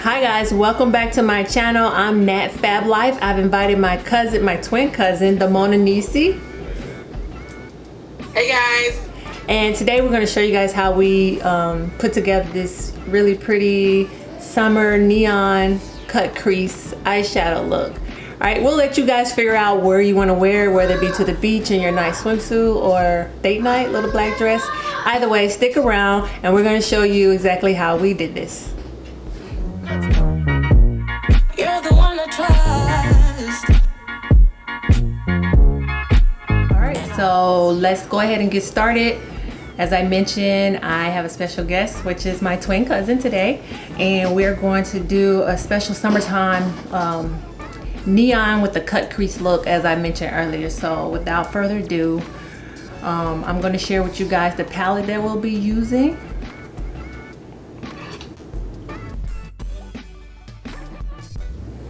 Hi guys, welcome back to my channel. I'm Nat Fab Life. I've invited my cousin, my twin cousin, Damona Nisi. Hey guys. And today we're going to show you guys how we put together this really pretty summer neon cut crease eyeshadow look. Alright, we'll let you guys figure out where you want to wear it, whether it be to the beach in your nice swimsuit or date night, little black dress. Either way, stick around and we're going to show you exactly how we did this. You're the one I trust. Alright, so let's go ahead and get started. As I mentioned, I have a special guest, which is my twin cousin today. And we're going to do a special summertime neon with the cut crease look, as I mentioned earlier. So without further ado, I'm going to share with you guys the palette that we'll be using.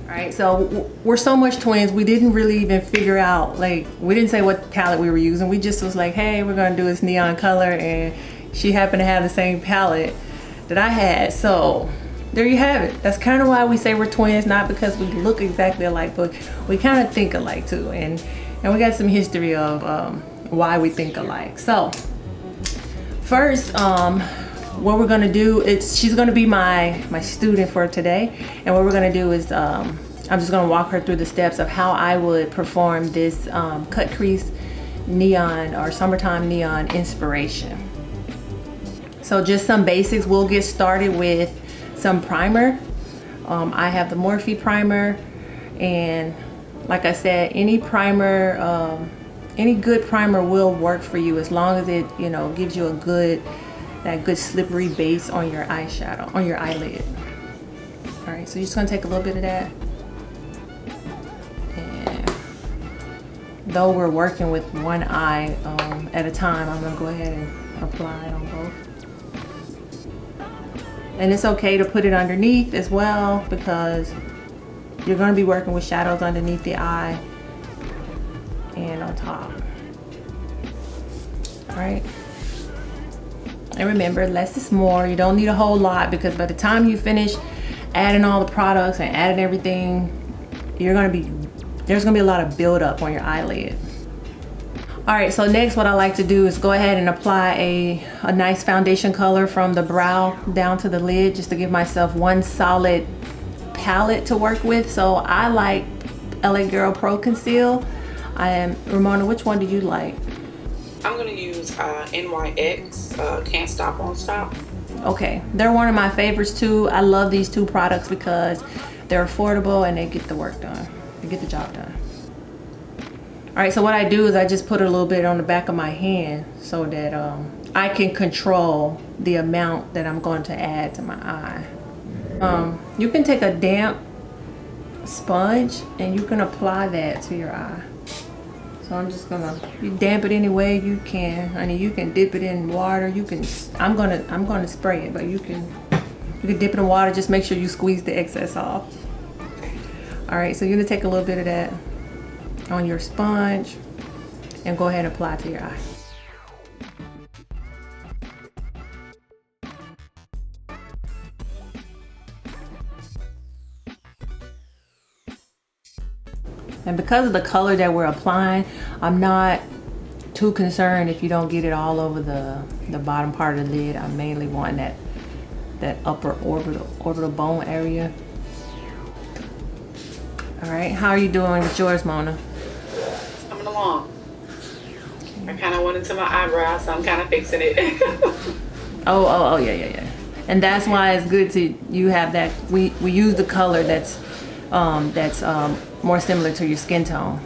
Alright, so we're so much twins, we didn't really even figure out, like, we didn't say what palette we were using. We just was like, hey, we're going to do this neon color, and she happened to have the same palette that I had. So there you have it. That's kind of why we say we're twins, not because we look exactly alike, but we kind of think alike too. And we got some history of why we think alike. So first, what we're gonna do is, she's gonna be my student for today, and what we're gonna do is I'm just gonna walk her through the steps of how I would perform this cut crease neon or summertime neon inspiration. So just some basics. We'll get started with some primer. I have the Morphe primer, and like I said, any primer, any good primer will work for you as long as it, you know, gives you that good slippery base on your eyeshadow, on your eyelid. All right, so you're just gonna take a little bit of that. And though we're working with one eye at a time, I'm gonna go ahead and apply it on both. And it's okay to put it underneath as well, because you're gonna be working with shadows underneath the eye and on top. All right. And remember, less is more. You don't need a whole lot, because by the time you finish adding all the products and adding everything, there's gonna be a lot of buildup on your eyelid. All right, so next what I like to do is go ahead and apply a nice foundation color from the brow down to the lid, just to give myself one solid palette to work with. So I like LA Girl Pro Conceal. Ramona, which one do you like? I'm gonna use NYX Can't Stop Won't Stop. Okay, they're one of my favorites too. I love these two products because they're affordable and they get the work done. They get the job done. All right, so what I do is I just put a little bit on the back of my hand so that I can control the amount that I'm going to add to my eye. You can take a damp sponge and you can apply that to your eye. So I'm just gonna, you damp it any way you can. Honey, you can dip it in water. You can, I'm gonna spray it, but you can dip it in water. Just make sure you squeeze the excess off. All right, so you're gonna take a little bit of that on your sponge and go ahead and apply it to your eye. And because of the color that we're applying, I'm not too concerned if you don't get it all over the bottom part of the lid. I mainly want that upper orbital bone area. All right, how are you doing with yours, Mona? Coming along. I kind of went into my eyebrow, so I'm kind of fixing it. oh yeah. And that's why it's good to you have that. We use the color that's more similar to your skin tone.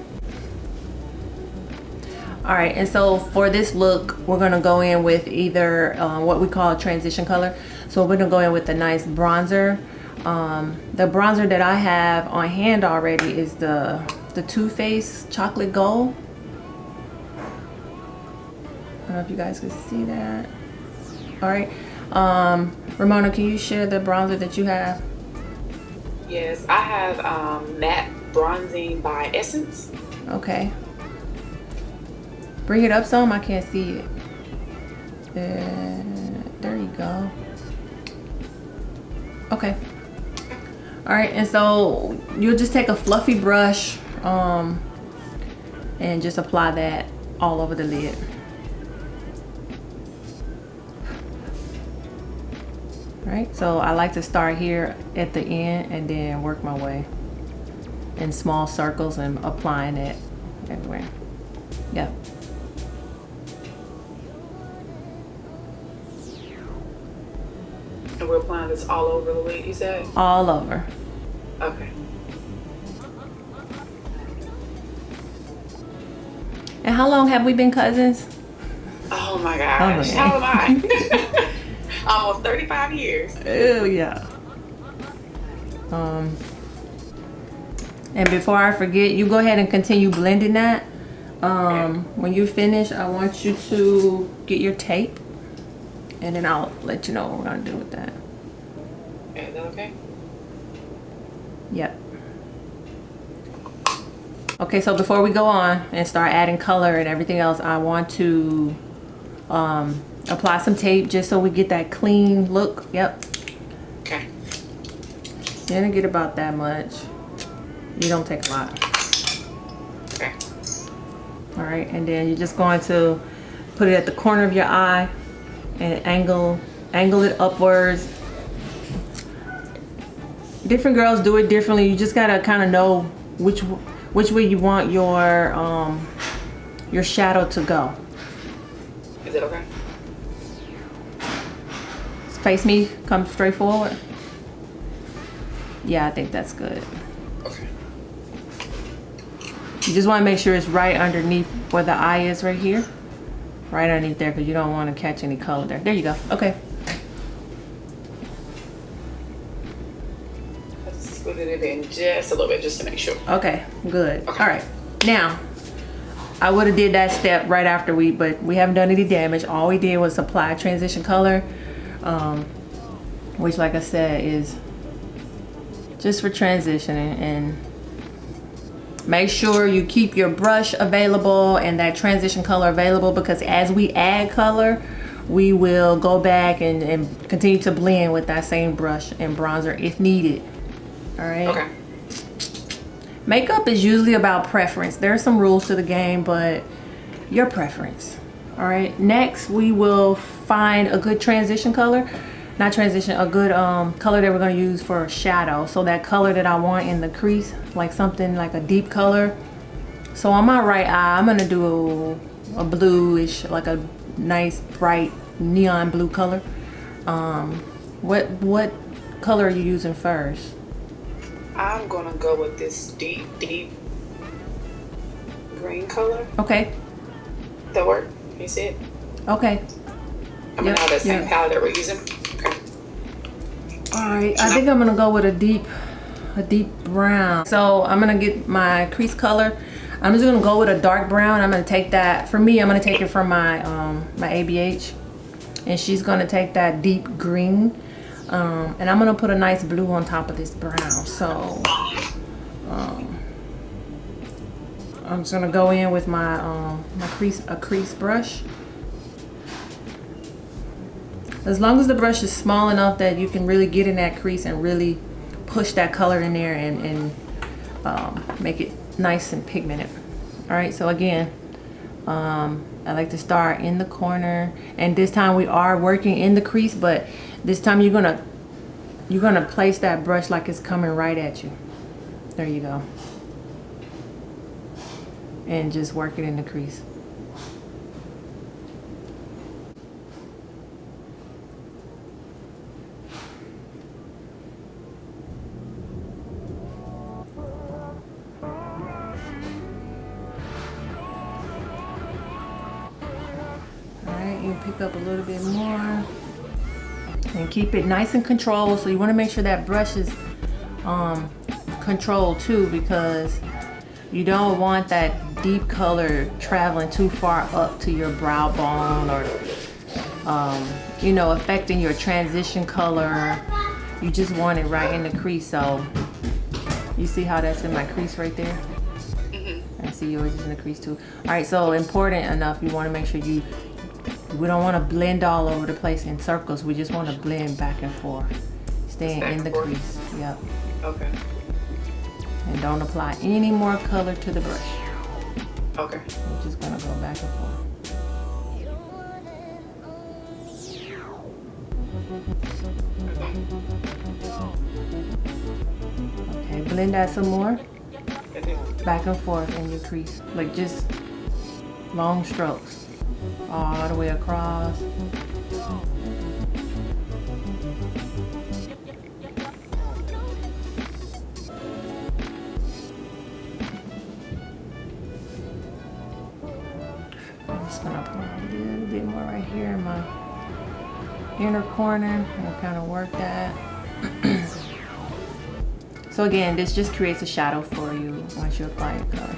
All right, and so for this look, we're gonna go in with either what we call a transition color. So we're gonna go in with a nice bronzer. The bronzer that I have on hand already is the Too Faced Chocolate Gold. I don't know if you guys can see that. All right, Ramona, can you share the bronzer that you have? Yes, I have Matte Bronzing by Essence. Okay. Bring it up some, I can't see it. There you go. Okay. All right, and so you'll just take a fluffy brush and just apply that all over the lid. All right, so I like to start here at the end and then work my way in small circles and applying it everywhere. Yep. And we're applying this all over the lid, you said? All over. Okay. And how long have we been cousins? Oh my gosh. Oh, How am I? Almost 35 years. Oh yeah. And before I forget, you go ahead and continue blending that. When you finish, I want you to get your tape, and then I'll let you know what we're gonna do with that. Is that okay? Yep. Okay, so before we go on and start adding color and everything else, I want to apply some tape just so we get that clean look. Yep. Okay. You're gonna get about that much. You don't take a lot. Okay. All right, and then you're just going to put it at the corner of your eye and angle it upwards. Different girls do it differently. You just gotta kind of know which way you want your shadow to go. Is it okay? Face me, come straight forward. Yeah, I think that's good. Okay. You just want to make sure it's right underneath where the eye is right here. Right underneath there, because you don't want to catch any color there. There you go. Okay. Let's split it in just a little bit just to make sure. Okay, good. Okay. All right. Now, I would have did that step right after but we haven't done any damage. All we did was apply transition color, which, like I said, is just for transitioning. And make sure you keep your brush available and that transition color available, because as we add color, we will go back and continue to blend with that same brush and bronzer if needed. All right. Okay. Makeup is usually about preference. There are some rules to the game, but your preference. All right. Next, we will find a good transition color. Not transition, a good color that we're going to use for shadow. So that color that I want in the crease, like something like a deep color. So on my right eye, I'm going to do a bluish, like a nice bright neon blue color. What color are you using first? I'm gonna go with this deep green color. Okay. That work? You see it? Okay. I mean, all that same palette that we're using. Okay. All right. I think I'm gonna go with a deep brown. So I'm gonna get my crease color. I'm just gonna go with a dark brown. I'm gonna take that. For me, I'm gonna take it from my my ABH, and she's gonna take that deep green. And I'm gonna put a nice blue on top of this brown. So I'm just gonna go in with my crease brush. As long as the brush is small enough that you can really get in that crease and really push that color in there and make it nice and pigmented. All right. So again, I like to start in the corner, and this time we are working in the crease, but this time you're gonna place that brush like it's coming right at you. There you go. And just work it in the crease. Alright, you pick up a little bit more. And keep it nice and controlled. So you want to make sure that brush is controlled too, because you don't want that deep color traveling too far up to your brow bone or you know, affecting your transition color. You just want it right in the crease. So you see how that's in my crease right there? I see yours is in the crease too. All right, so important enough, you want to make sure we don't want to blend all over the place in circles. We just want to blend back and forth. staying in the crease. Yep. Okay. And don't apply any more color to the brush. Okay. We're just gonna go back and forth. Okay, blend that some more. Back and forth in your crease. Like just long strokes. All the way across. I'm just gonna apply a little bit more right here in my inner corner and kind of work that. So again, this just creates a shadow for you once you apply your color.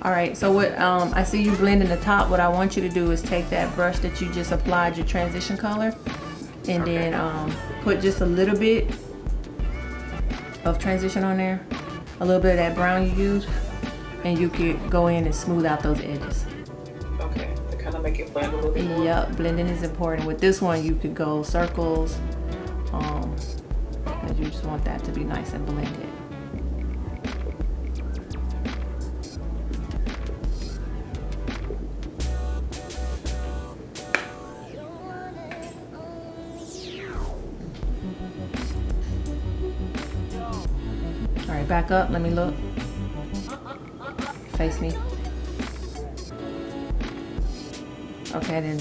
All right, so what I see you blending the top. What I want you to do is take that brush that you just applied your transition color and then put just a little bit of transition on there, a little bit of that brown you used, and you could go in and smooth out those edges. Okay, to kind of make it blend a little bit more. Yep, blending is important. With this one, you could go circles, because you just want that to be nice and blended. All right, back up, let me look. Face me. Okay, then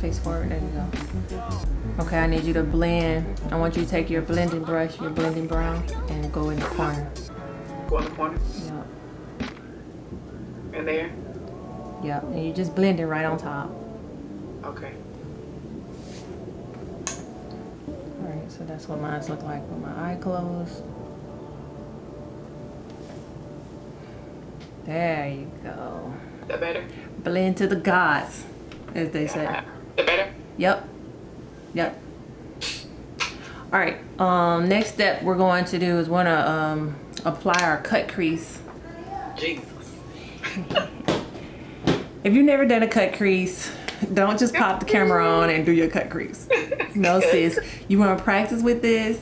face forward, there you go. Okay, I need you to blend. I want you to take your blending brush, your blending brown, and go in the corner. Go in the corner? Yep. And there? Yep, and you just blend it right on top. Okay. Alright, so that's what mine look like with my eye closed. There you go. That better? Blend to the gods, as they say. That better? Yep. Yep. All right. Next step we're going to do is want to apply our cut crease. Jesus. If you've never done a cut crease, don't just pop the camera on and do your cut crease. No, sis. You want to practice with this.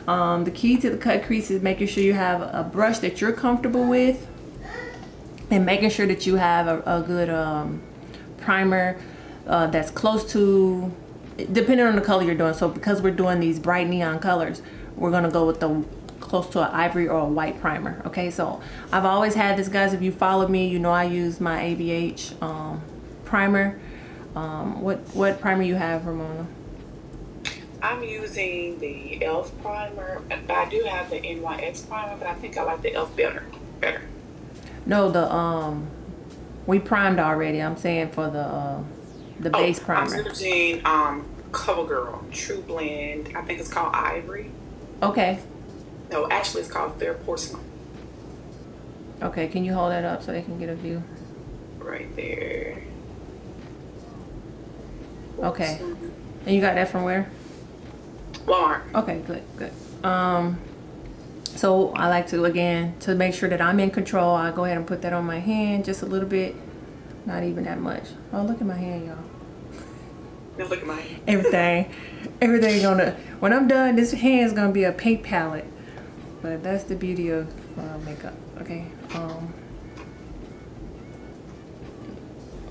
The key to the cut crease is making sure you have a brush that you're comfortable with, and making sure that you have a good primer that's close to, depending on the color you're doing. So because we're doing these bright neon colors, we're gonna go with the close to an ivory or a white primer. Okay, so I've always had this, guys. If you followed me, you know I use my ABH primer. What primer you have, Ramona? I'm using the e.l.f. primer, but I do have the NYX primer, but I think I like the e.l.f. better. No, the we primed already. I'm saying for the base primer. I'm using CoverGirl True Blend. I think it's called Ivory. Okay. No, actually it's called Fair Porcelain. Okay, can you hold that up so they can get a view? Right there. Okay. And you got that from where? Walmart. Okay, good. So I like to, again, to make sure that I'm in control, I go ahead and put that on my hand just a little bit. Not even that much. Oh, look at my hand, y'all. Now look at my hand. Everything gonna, when I'm done, this hand's gonna be a pink palette. But that's the beauty of makeup, okay?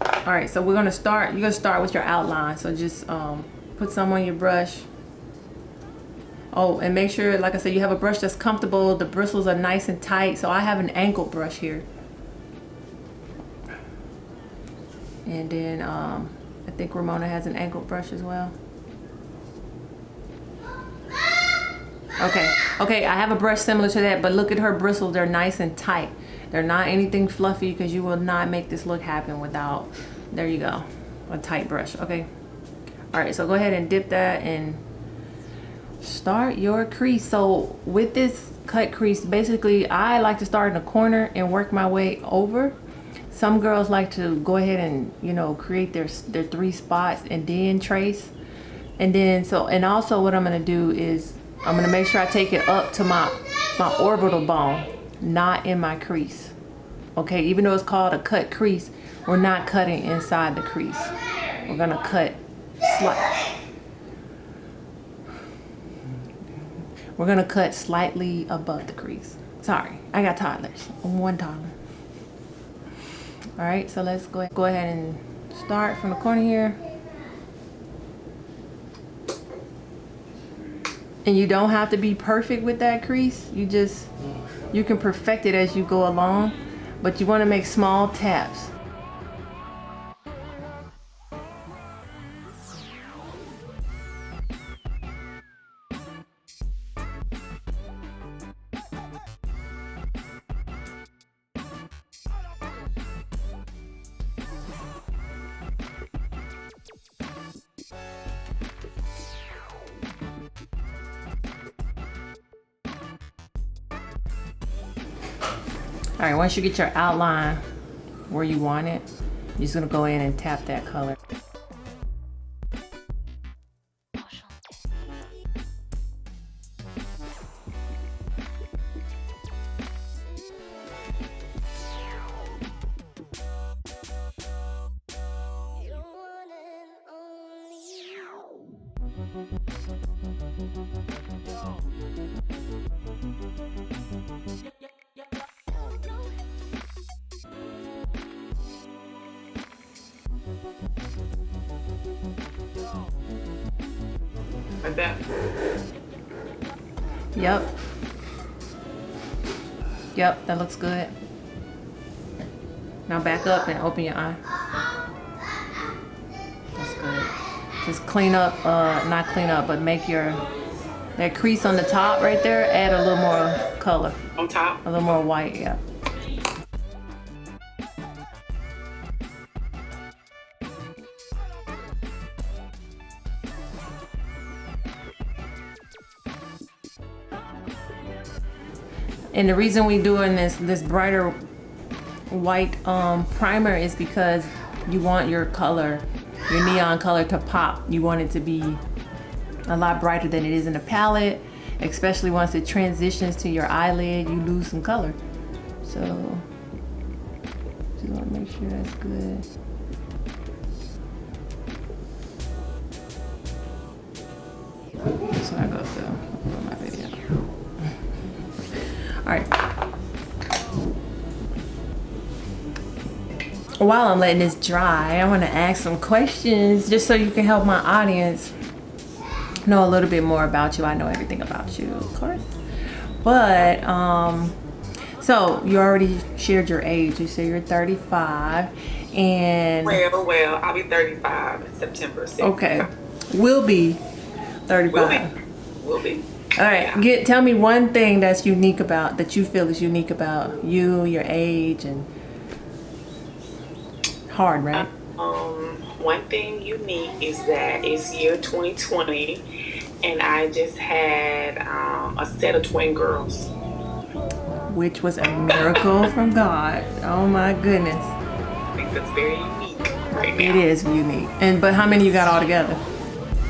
All right, so we're gonna start, you're gonna start with your outline. So just put some on your brush. Oh, and make sure, like I said, you have a brush that's comfortable. The bristles are nice and tight. So I have an ankle brush here. And then I think Ramona has an ankle brush as well. Okay, I have a brush similar to that, but look at her bristles. They're nice and tight. They're not anything fluffy, because you will not make this look happen without, there you go, a tight brush, okay? All right, so go ahead and dip that and start your crease. So with this cut crease, basically I like to start in the corner and work my way over. Some girls like to go ahead and, you know, create their 3 spots and then trace. And then and also what I'm gonna do is I'm gonna make sure I take it up to my orbital bone, not in my crease. Okay, even though it's called a cut crease, we're not cutting inside the crease. We're gonna cut We're gonna cut slightly above the crease. Sorry, I got toddlers. I'm one toddler. All right, so let's go ahead and start from the corner here. And you don't have to be perfect with that crease. You can perfect it as you go along, but you want to make small taps. All right, once you get your outline where you want it, you're just gonna go in and tap that color. Like that. Yep, that looks good. Now back up and open your eye. That's good. Just clean up, not clean up, but make that crease on the top right there, add a little more color. On top? A little more white, yeah. And the reason we doing this brighter white primer is because you want your color, your neon color to pop. You want it to be a lot brighter than it is in the palette, especially once it transitions to your eyelid, you lose some color. So just want to make sure that's good. So I go through my video. All right. While I'm letting this dry, I want to ask some questions just so you can help my audience know a little bit more about you. I know everything about you, of course. But, so you already shared your age. You say you're 35 and... Well, I'll be 35 in September 6th. Okay. Will be 35. Will be. All right, Yeah. tell me one thing that you feel is unique about you, your age, and hard, right? One thing unique is that it's year 2020, and I just had a set of twin girls. Which was a miracle from God. Oh my goodness. I think that's very unique right now. It is unique. But how many you got all together?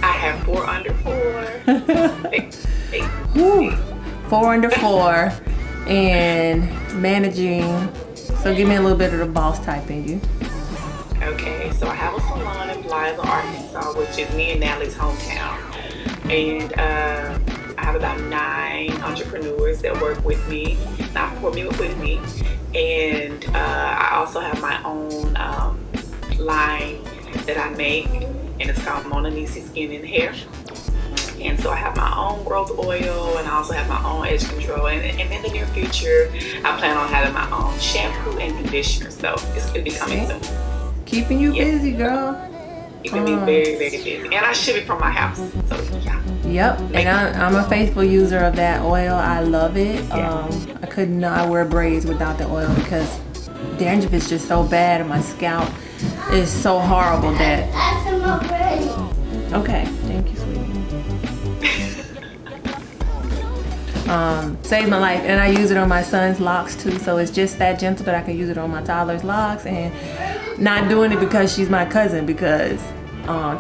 I have 4 under 4. Woo. 4 under 4 and managing. So give me a little bit of the boss type in you. Okay, so I have a salon in Blythe, Arkansas, which is me and Natalie's hometown. And I have about 9 entrepreneurs that work with me, not for me, but with me. And I also have my own line that I make, and it's called Mona Nisi Skin and Hair. And so I have my own growth oil, and I also have my own edge control. And in the near future, I plan on having my own shampoo and conditioner. So it's going to be coming soon. Keeping you busy, girl. Keeping me very, very busy. And I ship it from my house. So yeah. Yep. And I'm a faithful user of that oil. I love it. Yeah. I could not wear braids without the oil because dandruff is just so bad, and my scalp is so horrible that. Okay. Thank you, sweetie. Saves my life, and I use it on my son's locks too, so it's just that gentle that I can use it on my toddler's locks. And not doing it because she's my cousin, because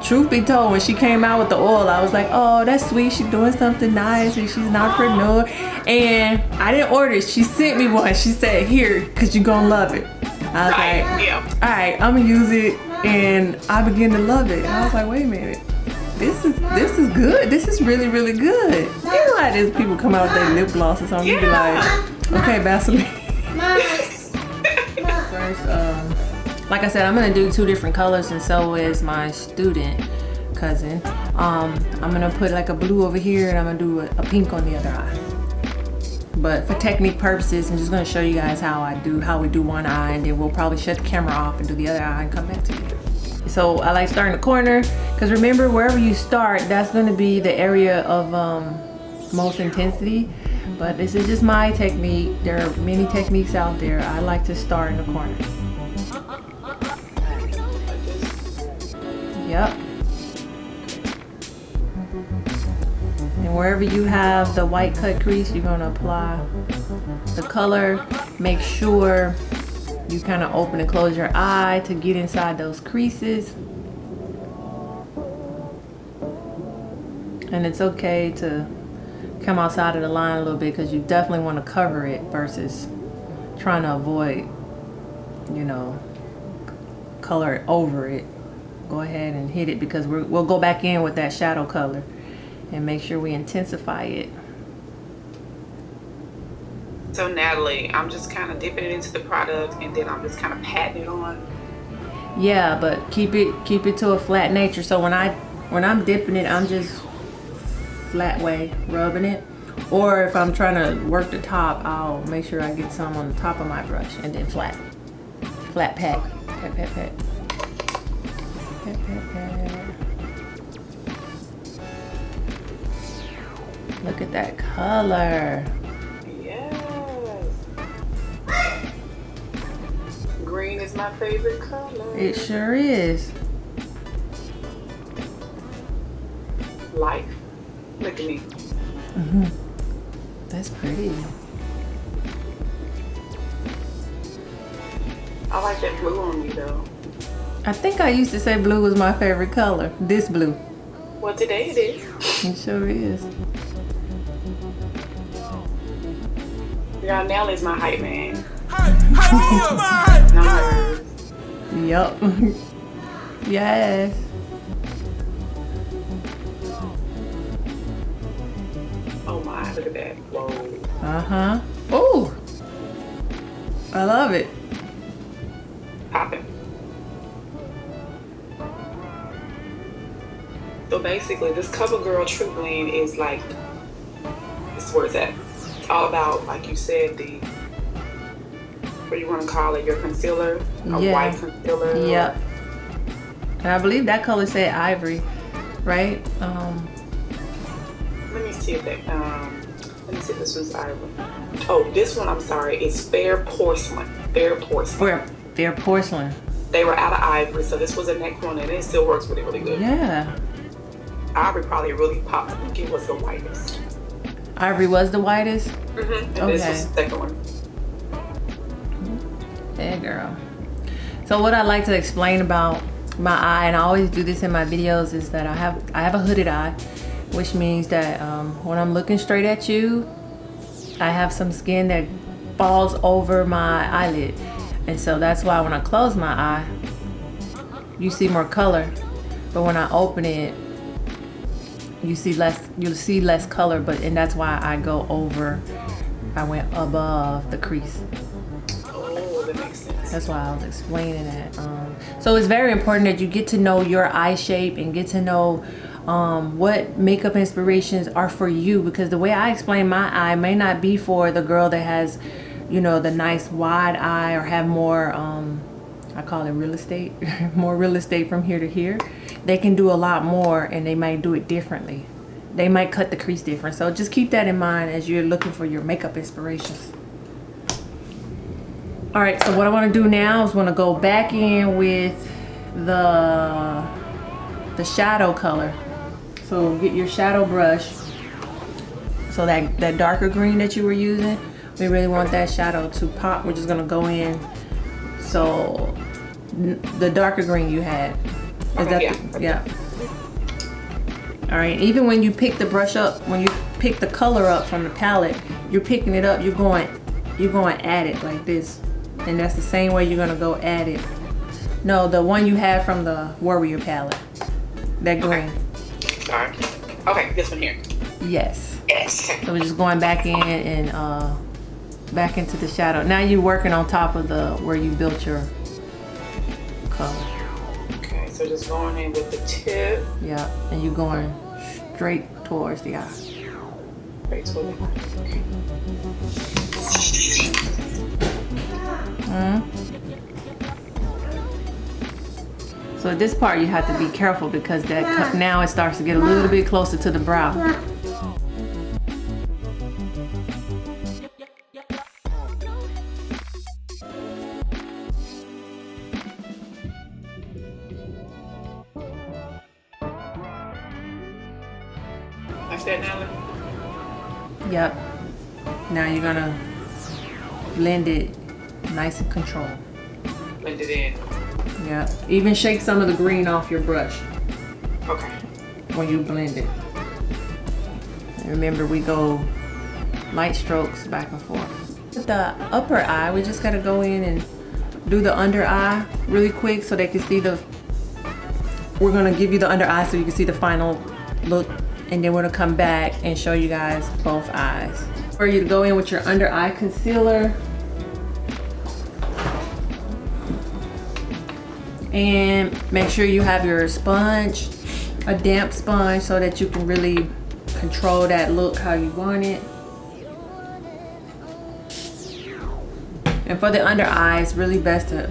truth be told, when she came out with the oil, I was like, oh, that's sweet, she's doing something nice and she's an entrepreneur. And I didn't order it, she sent me one. She said, here, because you're gonna love it. I was like, yeah. all right, I'm gonna use it, and I began to love it. I was like, wait a minute, This is good. This is really, really good. You know how there's people come out with their lip gloss or something. You be like, okay, Vaseline. First, like I said, I'm gonna do 2 different colors, and so is my student cousin. I'm gonna put like a blue over here, and I'm gonna do a pink on the other eye. But for technique purposes, I'm just gonna show you guys how we do one eye, and then we'll probably shut the camera off and do the other eye and come back to you. So I like starting the corner, because remember, wherever you start, that's gonna be the area of most intensity. But this is just my technique. There are many techniques out there. I like to start in the corner. Yep. And wherever you have the white cut crease, you're gonna apply the color. Make sure you kind of open and close your eye to get inside those creases. And it's okay to come outside of the line a little bit, because you definitely want to cover it versus trying to avoid, you know, color it over it. Go ahead and hit it, because we'll go back in with that shadow color and make sure we intensify it. So Natalie, I'm just kind of dipping it into the product, and then I'm just kind of patting it on. Yeah, but keep it to a flat nature. So when I'm dipping it, I'm just flat way rubbing it. Or if I'm trying to work the top, I'll make sure I get some on the top of my brush, and then flat pat, pat, pat, pat. Pat, pat, pat. Look at that color. Yes. Green is my favorite color. It sure is. Life. Look at me. That's pretty. I like that blue on you though. I think I used to say blue was my favorite color. This blue. Well, today it is. It sure is. Y'all, Natalie's my hype man. Yup. Yes. Oh my, look at that. Whoa. Uh-huh. Ooh. I love it. Popping. So basically, this CoverGirl True Blend is like, this is where it's at. It's all about, like you said, what do you want to call it? Your concealer? A white concealer? Yep. And I believe that color said ivory, right? Let me see if that, let me see if this one's ivory. Oh, this one, I'm sorry, is Fair Porcelain. Fair Porcelain. Fair Porcelain. They were out of ivory, so this was a neck one, and it still works really, really good. Yeah. Ivory probably really popped. I think it was the whitest. Ivory was the whitest? And this was the second one. Yeah, girl. So what I like to explain about my eye, and I always do this in my videos, is that I have a hooded eye, which means that when I'm looking straight at you, I have some skin that falls over my eyelid. And so that's why when I close my eye, you see more color. But when I open it, you'll see less color, and that's why I went above the crease. Oh, that makes sense. That's why I was explaining that. So it's very important that you get to know your eye shape and get to know what makeup inspirations are for you, because the way I explain my eye may not be for the girl that has, you know, the nice wide eye, or have more, I call it real estate, more real estate from here to here. They can do a lot more, and they might do it differently. They might cut the crease different. So just keep that in mind as you're looking for your makeup inspirations. All right, so what I want to do now is want to go back in with the shadow color. So get your shadow brush. So that darker green that you were using, we really want that shadow to pop. We're just gonna go in. So the darker green you had. Is that yeah. All right, even when you pick the brush up, when you pick the color up from the palette, you're picking it up, you're going at it like this. And that's the same way you're gonna go at it. No, the one you had from the Warrior palette. That green. Sorry. Okay, this one here. Yes. Yes. So we're just going back in and back into the shadow. Now you're working on top of the where you built your color. Okay, so just going in with the tip. Yeah, and you're going straight towards the eye. Straight toward the eye. Okay. So at this part you have to be careful because that now it starts to get a little bit closer to the brow. Like that, Natalie? Yep. Now you're gonna blend it nice and controlled. Blend it in. Yeah. Even shake some of the green off your brush Okay. when you blend it. And remember, we go light strokes back and forth. With the upper eye, we just gotta go in and do the under eye really quick so they can see the. We're gonna give you the under eye so you can see the final look, and then we're gonna come back and show you guys both eyes. For you to go in with your under eye concealer. And make sure you have your sponge, a damp sponge, so that you can really control that look how you want it. And for the under eye, it's really best to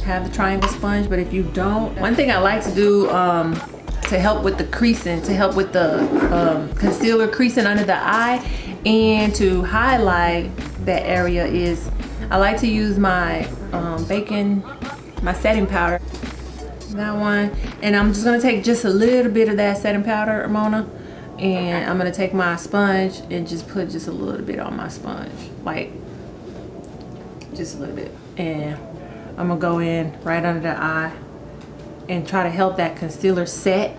have the triangle sponge, but if you don't, one thing I like to do to help with the creasing, to help with the concealer creasing under the eye and to highlight that area is, I like to use my my setting powder, that one, and I'm just gonna take just a little bit of that setting powder, Mona, and I'm gonna take my sponge and just put just a little bit on my sponge, like just a little bit, and I'm gonna go in right under the eye and try to help that concealer set,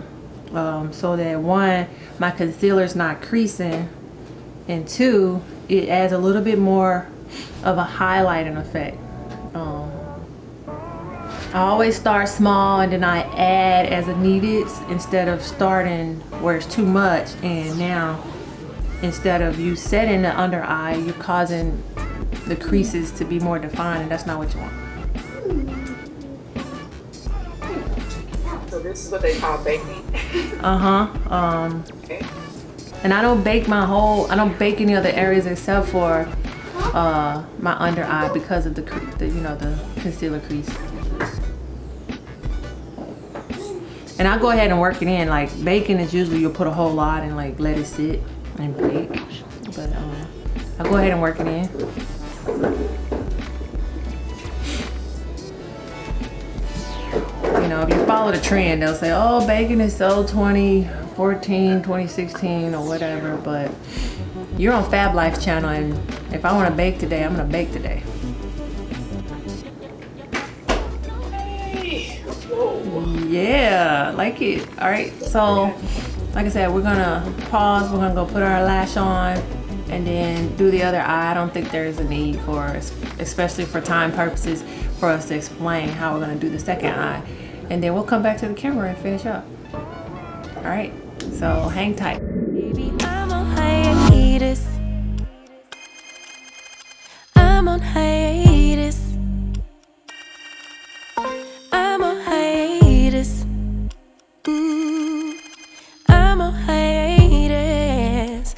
so that one, my concealer's not creasing, and two, it adds a little bit more of a highlighting effect. I always start small and then I add as needed instead of starting where it's too much, and now instead of you setting the under eye, you're causing the creases to be more defined, and that's not what you want. So this is what they call baking? Okay. And I don't bake I don't bake any other areas except for my under eye because of the concealer crease. And I'll go ahead and work it in. Like baking is usually you'll put a whole lot and like let it sit and bake. But I'll go ahead and work it in. You know, if you follow the trend, they'll say, oh, baking is so 2014, 2016 or whatever, but you're on Fab Life's channel, and if I want to bake today, I'm gonna bake today. Hey. Whoa. Yeah, like it. All right, so like I said, we're gonna pause, we're gonna go put our lash on and then do the other eye. I don't think there's a need for, especially for time purposes, for us to explain how we're gonna do the second eye, and then we'll come back to the camera and finish up. All right, so hang tight. Baby, I'm on hiatus. I'm on hiatus. I'm on hiatus. I'm on hiatus.